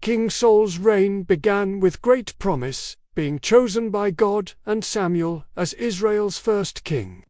King Saul's reign began with great promise, being chosen by God and Samuel as Israel's first king.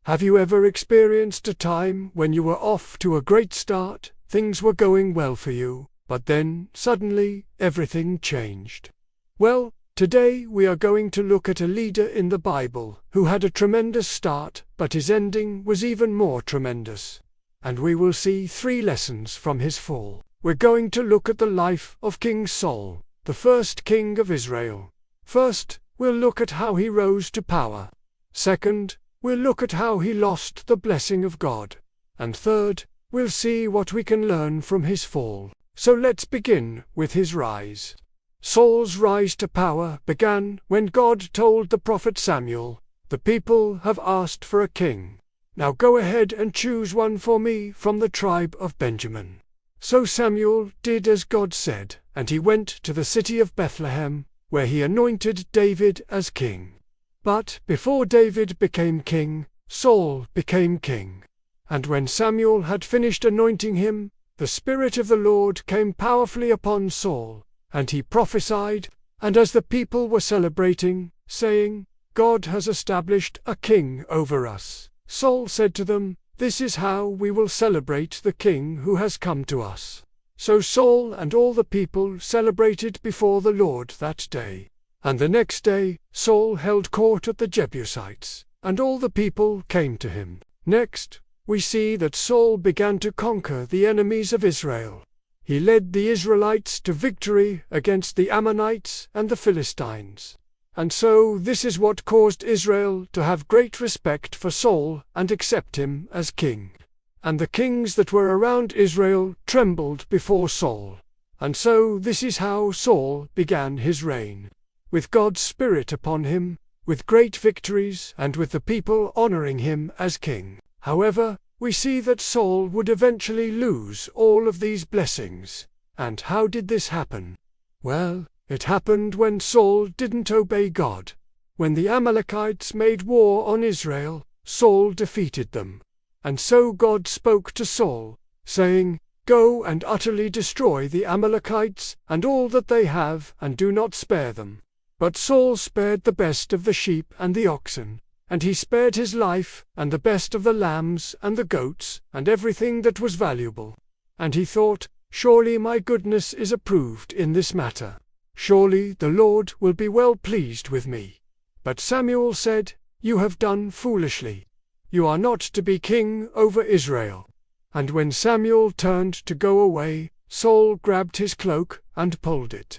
Have you ever experienced a time when you were off to a great start, things were going well for you, but then, suddenly, everything changed? Well, today we are going to look at a leader in the Bible who had a tremendous start, but his ending was even more tremendous. And we will see 3 lessons from his fall. We're going to look at the life of King Saul, the first king of Israel. First, we'll look at how he rose to power. Second, we'll look at how he lost the blessing of God. And third, we'll see what we can learn from his fall. So let's begin with his rise. Saul's rise to power began when God told the prophet Samuel, "The people have asked for a king. Now go ahead and choose one for me from the tribe of Benjamin." So Samuel did as God said, and he went to the city of Bethlehem, where he anointed David as king. But before David became king, Saul became king. And when Samuel had finished anointing him, the Spirit of the Lord came powerfully upon Saul, and he prophesied, and as the people were celebrating, saying, "God has established a king over us," Saul said to them, "This is how we will celebrate the king who has come to us." So Saul and all the people celebrated before the Lord that day. And the next day, Saul held court at the Jebusites, and all the people came to him. Next, we see that Saul began to conquer the enemies of Israel. He led the Israelites to victory against the Ammonites and the Philistines. And so this is what caused Israel to have great respect for Saul and accept him as king. And the kings that were around Israel trembled before Saul. And so this is how Saul began his reign. With God's Spirit upon him, with great victories, and with the people honoring him as king. However, we see that Saul would eventually lose all of these blessings. And how did this happen? Well, it happened when Saul didn't obey God. When the Amalekites made war on Israel, Saul defeated them. And so God spoke to Saul, saying, "Go and utterly destroy the Amalekites and all that they have, and do not spare them." But Saul spared the best of the sheep and the oxen, and he spared his life, and the best of the lambs and the goats, and everything that was valuable. And he thought, "Surely my goodness is approved in this matter. Surely the Lord will be well pleased with me." But Samuel said, "You have done foolishly. You are not to be king over Israel." And when Samuel turned to go away, Saul grabbed his cloak and pulled it.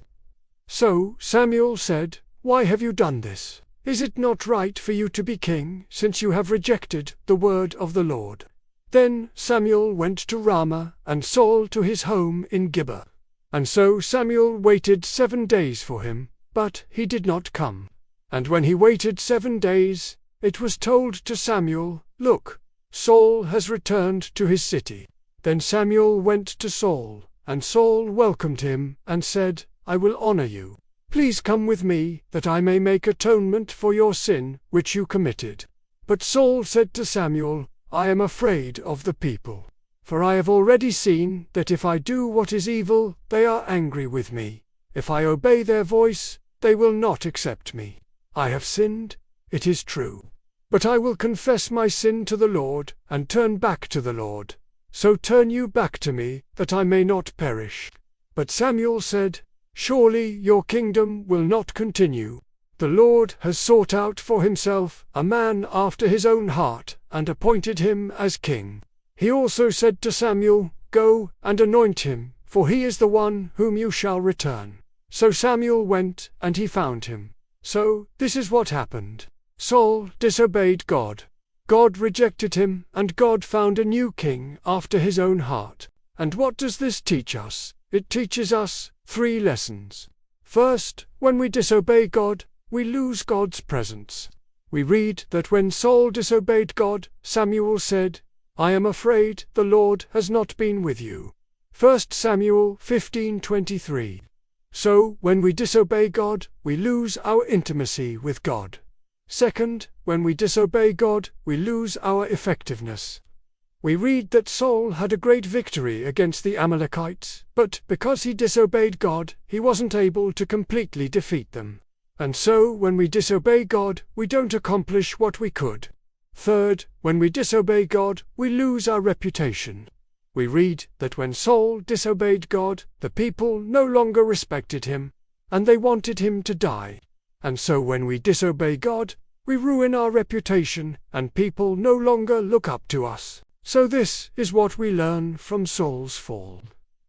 So Samuel said, "Why have you done this? Is it not right for you to be king, since you have rejected the word of the Lord?" Then Samuel went to Ramah, and Saul to his home in Gibeah. And so Samuel waited 7 days for him, but he did not come. And when he waited 7 days, it was told to Samuel, "Look, Saul has returned to his city." Then Samuel went to Saul, and Saul welcomed him and said, "I will honor you. Please come with me, that I may make atonement for your sin which you committed." But Saul said to Samuel, "I am afraid of the people. For I have already seen that if I do what is evil, they are angry with me. If I obey their voice, they will not accept me. I have sinned, it is true. But I will confess my sin to the Lord, and turn back to the Lord. So turn you back to me, that I may not perish." But Samuel said, "Surely your kingdom will not continue. The Lord has sought out for himself a man after his own heart, and appointed him as king." He also said to Samuel, "Go and anoint him, for he is the one whom you shall return." So Samuel went, and he found him. So this is what happened. Saul disobeyed God. God rejected him, and God found a new king after his own heart. And what does this teach us? It teaches us 3 lessons. First, when we disobey God, we lose God's presence. We read that when Saul disobeyed God, Samuel said, "I am afraid the Lord has not been with you." 1 Samuel 15:23. So, when we disobey God, we lose our intimacy with God. Second, when we disobey God, we lose our effectiveness. We read that Saul had a great victory against the Amalekites, but because he disobeyed God, he wasn't able to completely defeat them. And so, when we disobey God, we don't accomplish what we could. Third, when we disobey God, we lose our reputation. We read that when Saul disobeyed God, the people no longer respected him, and they wanted him to die. And so when we disobey God, we ruin our reputation, and people no longer look up to us. So this is what we learn from Saul's fall.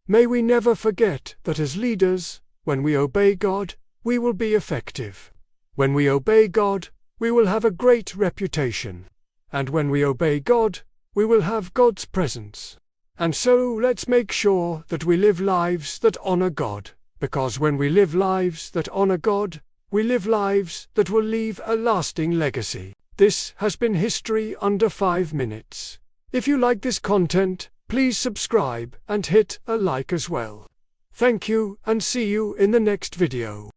May we never forget that as leaders, when we obey God, we will be effective. When we obey God, we will have a great reputation. And when we obey God, we will have God's presence. And so let's make sure that we live lives that honor God, because when we live lives that honor God, we live lives that will leave a lasting legacy. This has been History Under 5 Minutes. If you like this content, please subscribe and hit a like as well. Thank you and see you in the next video.